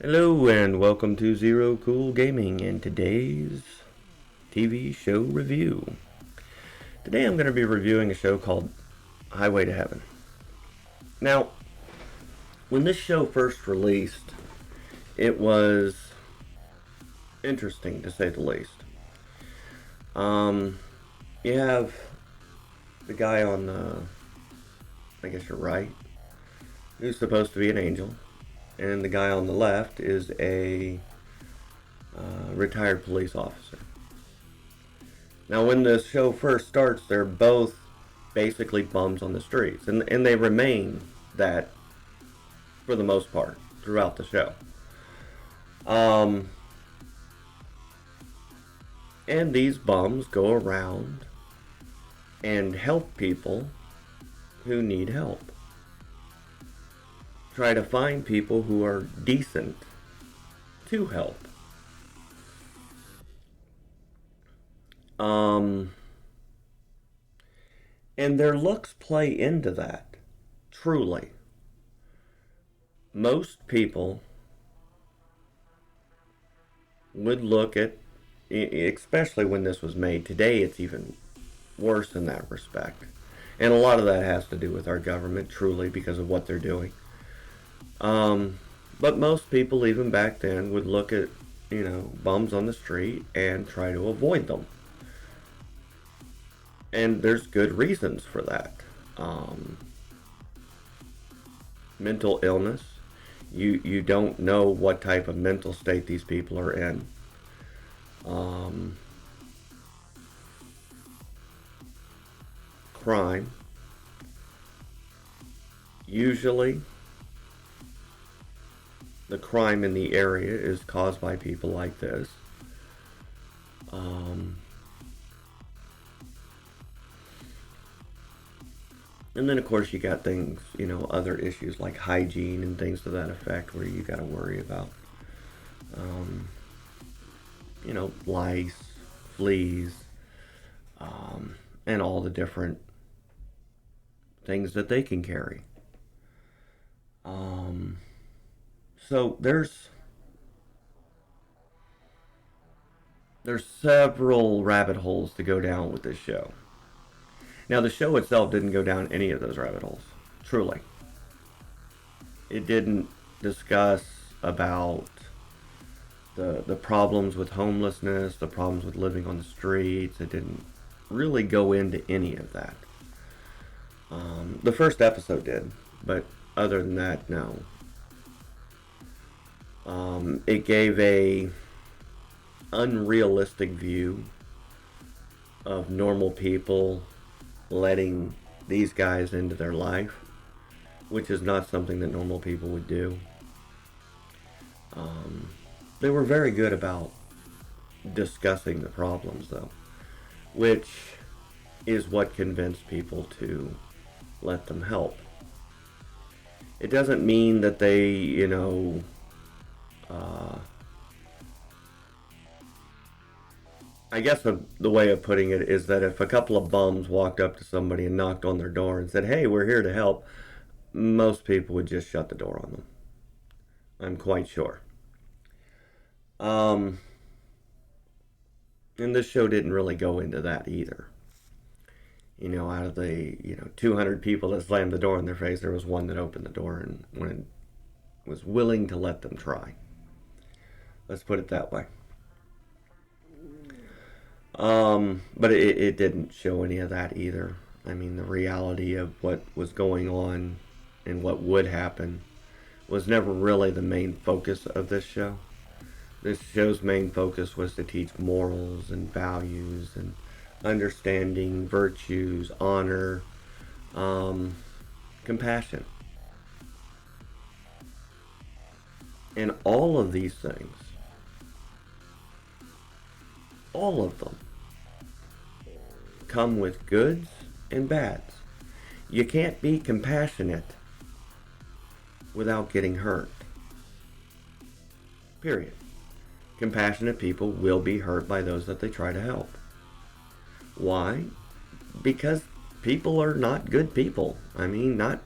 Hello and welcome to Zero Cool Gaming and today's TV show review. Today I'm going to be reviewing a show called Highway to Heaven. Now, when this show first released, it was interesting to say the least. You have the guy on the, I guess you're right, who's supposed to be an angel. And the guy on the left is a retired police officer. Now, when the show first starts, they're both basically bums on the streets, and they remain that for the most part throughout the show. And these bums go around and help people who need help. Try to find people who are decent to help. And their looks play into that, truly. Most people would look at, especially when this was made, today it's even worse in that respect. And a lot of that has to do with our government, truly, because of what they're doing. But most people, even back then, would look at, bums on the street and try to avoid them. And there's good reasons for that. Mental illness. You don't know what type of mental state these people are in. Crime. Usually, the crime in the area is caused by people like this. And then, of course, you got things, other issues like hygiene and things to that effect where you got to worry about, lice, fleas, and all the different things that they can carry. So there's several rabbit holes to go down with this show. Now, the show itself didn't go down any of those rabbit holes, truly. It didn't discuss about the problems with homelessness, the problems with living on the streets. It didn't really go into any of that. The first episode did, but other than that, no. It gave a unrealistic view of normal people letting these guys into their life, which is not something that normal people would do. They were very good about discussing the problems, though, which is what convinced people to let them help. It doesn't mean that they, I guess the way of putting it is that if a couple of bums walked up to somebody and knocked on their door and said, "Hey, we're here to help," most people would just shut the door on them. I'm quite sure. And this show didn't really go into that either. Out of the 200 people that slammed the door in their face, there was one that opened the door and was willing to let them try. Let's put it that way. But it didn't show any of that either. I mean, the reality of what was going on and what would happen was never really the main focus of this show. This show's main focus was to teach morals and values and understanding, virtues, honor, compassion. And all of these things, all of them, come with goods and bads. You can't be compassionate without getting hurt. Period. Compassionate people will be hurt by those that they try to help. Why? Because people are not good people. I mean, not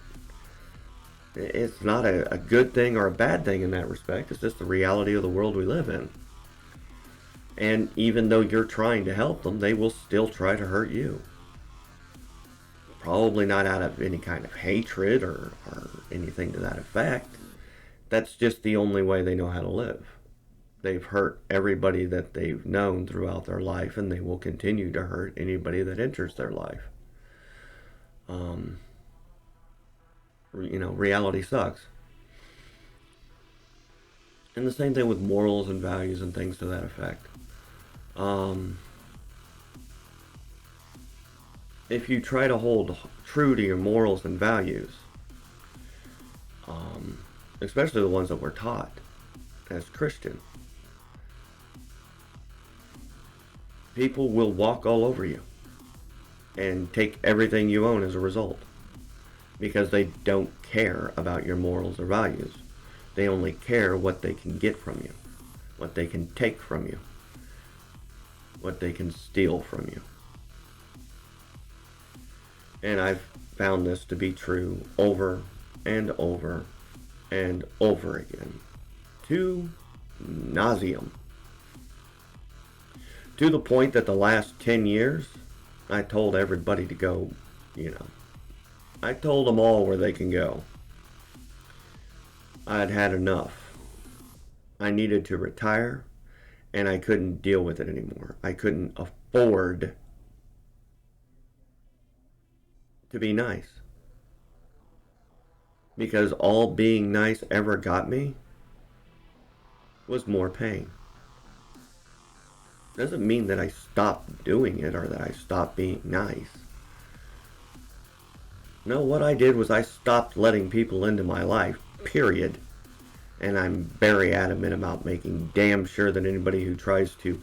It's not a good thing or a bad thing in that respect. It's just the reality of the world we live in. And even though you're trying to help them, they will still try to hurt you. Probably not out of any kind of hatred or anything to that effect. That's just the only way they know how to live. They've hurt everybody that they've known throughout their life, and they will continue to hurt anybody that enters their life. Um, reality sucks. And the same thing with morals and values and things to that effect. Um, if you try to hold true to your morals and values, um, especially the ones that we're taught as Christian, people will walk all over you and take everything you own as a result because they don't care about your morals or values. They only care what they can get from you, what they can take from you, what they can steal from you. And I've found this to be true over and over and over again, to nauseum. To the point that the last 10 years, I told everybody to go, I told them all where they can go. I'd had enough. I needed to retire, and I couldn't deal with it anymore. I couldn't afford to be nice. Because all being nice ever got me was more pain. Doesn't mean that I stopped doing it or that I stopped being nice. No, what I did was I stopped letting people into my life, period. And I'm very adamant about making damn sure that anybody who tries to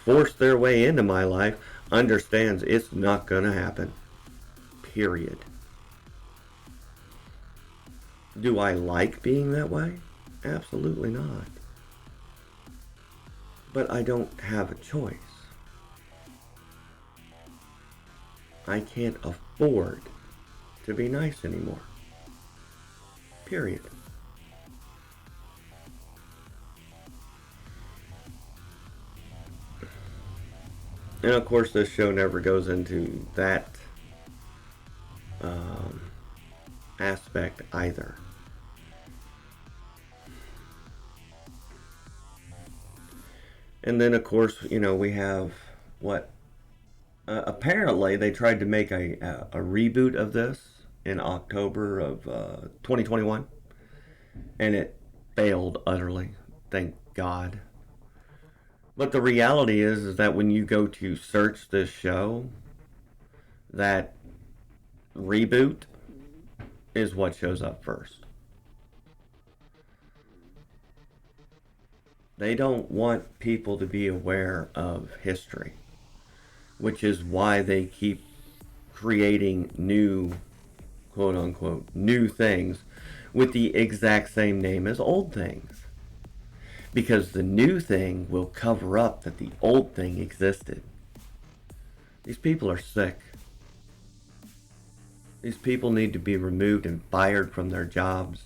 force their way into my life understands it's not going to happen. Period. Do I like being that way? Absolutely not. But I don't have a choice. I can't afford to be nice anymore. Period. And of course, this show never goes into that aspect either. And then, of course, we have what? Apparently, they tried to make a reboot of this in October of 2021, and it failed utterly. Thank God. But the reality is that when you go to search this show, that reboot is what shows up first. They don't want people to be aware of history, which is why they keep creating new, quote unquote, new things with the exact same name as old things. Because the new thing will cover up that the old thing existed. These people are sick. These people need to be removed and fired from their jobs.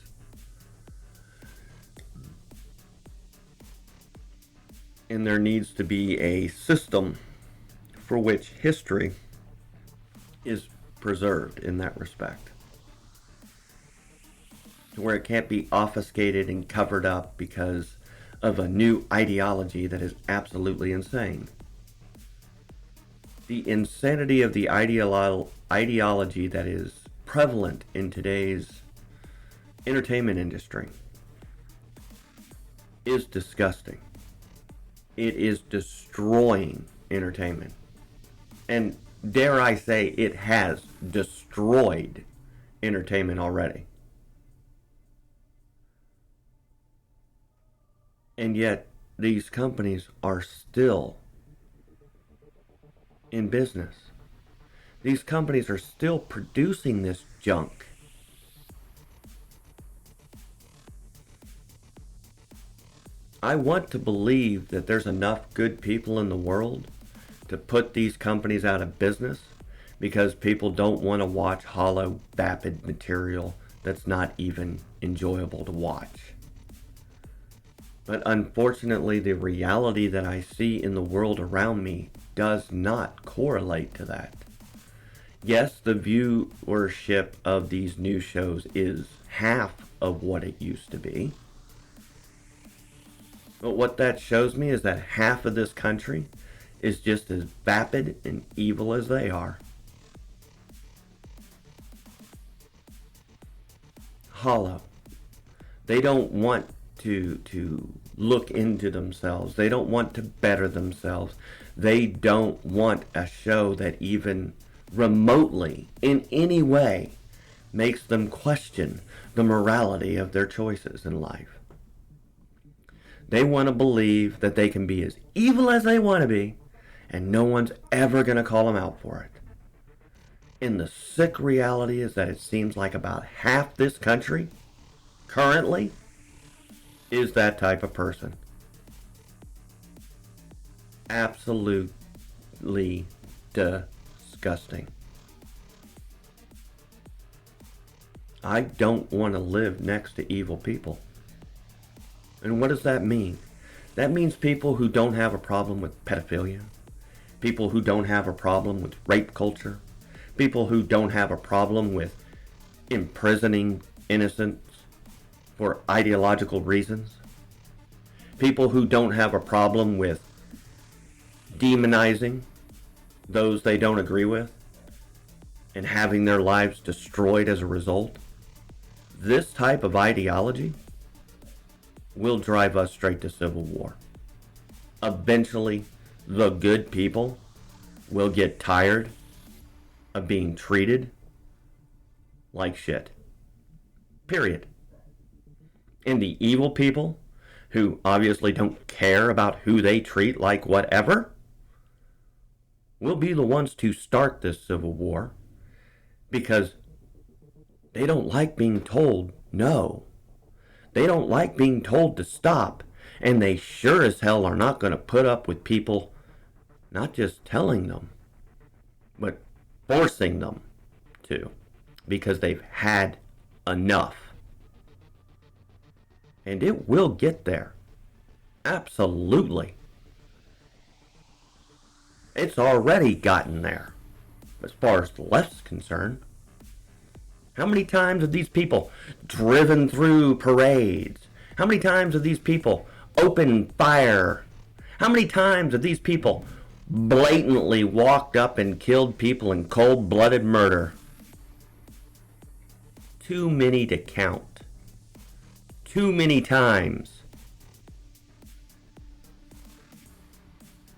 And there needs to be a system for which history is preserved in that respect. Where it can't be obfuscated and covered up because of a new ideology that is absolutely insane. The insanity of the ideology that is prevalent in today's entertainment industry is disgusting. It is destroying entertainment. And dare I say, it has destroyed entertainment already. And yet, these companies are still in business. These companies are still producing this junk. I want to believe that there's enough good people in the world to put these companies out of business because people don't want to watch hollow, vapid material that's not even enjoyable to watch. But unfortunately, the reality that I see in the world around me does not correlate to that. Yes, the viewership of these new shows is half of what it used to be. But what that shows me is that half of this country is just as vapid and evil as they are. Hollow. They don't want to look into themselves. They don't want to better themselves. They don't want a show that even remotely, in any way, makes them question the morality of their choices in life. They want to believe that they can be as evil as they want to be, and no one's ever going to call them out for it. And the sick reality is that it seems like about half this country, currently, is that type of person. Absolutely disgusting. I don't want to live next to evil people. And what does that mean? That means people who don't have a problem with pedophilia, people who don't have a problem with rape culture, people who don't have a problem with imprisoning innocents for ideological reasons, people who don't have a problem with demonizing those they don't agree with and having their lives destroyed as a result. This type of ideology will drive us straight to civil war. Eventually, the good people will get tired of being treated like shit. Period. And the evil people, who obviously don't care about who they treat like whatever, will be the ones to start this civil war because they don't like being told no. They don't like being told to stop, and they sure as hell are not going to put up with people not just telling them, but forcing them to, because they've had enough. And it will get there. Absolutely. It's already gotten there, as far as the left's concerned. How many times have these people driven through parades? How many times have these people opened fire? How many times have these people blatantly walked up and killed people in cold-blooded murder? Too many to count. Too many times.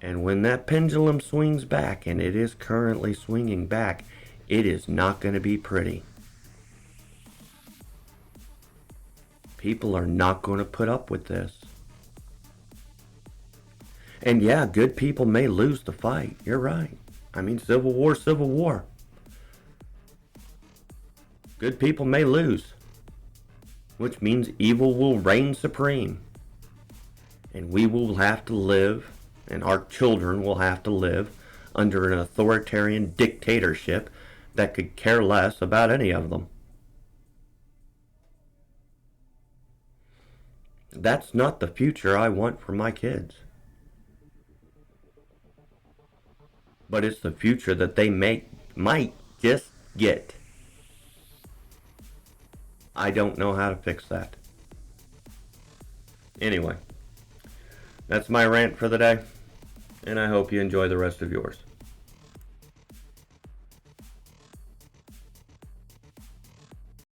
And when that pendulum swings back, and it is currently swinging back, it is not going to be pretty. People are not going to put up with this. And yeah, good people may lose the fight. You're right. I mean, civil war, civil war. Good people may lose, which means evil will reign supreme. And we will have to live, and our children will have to live, under an authoritarian dictatorship that could care less about any of them. That's not the future I want for my kids. But it's the future that they might just get. I don't know how to fix that. Anyway, that's my rant for the day, and I hope you enjoy the rest of yours.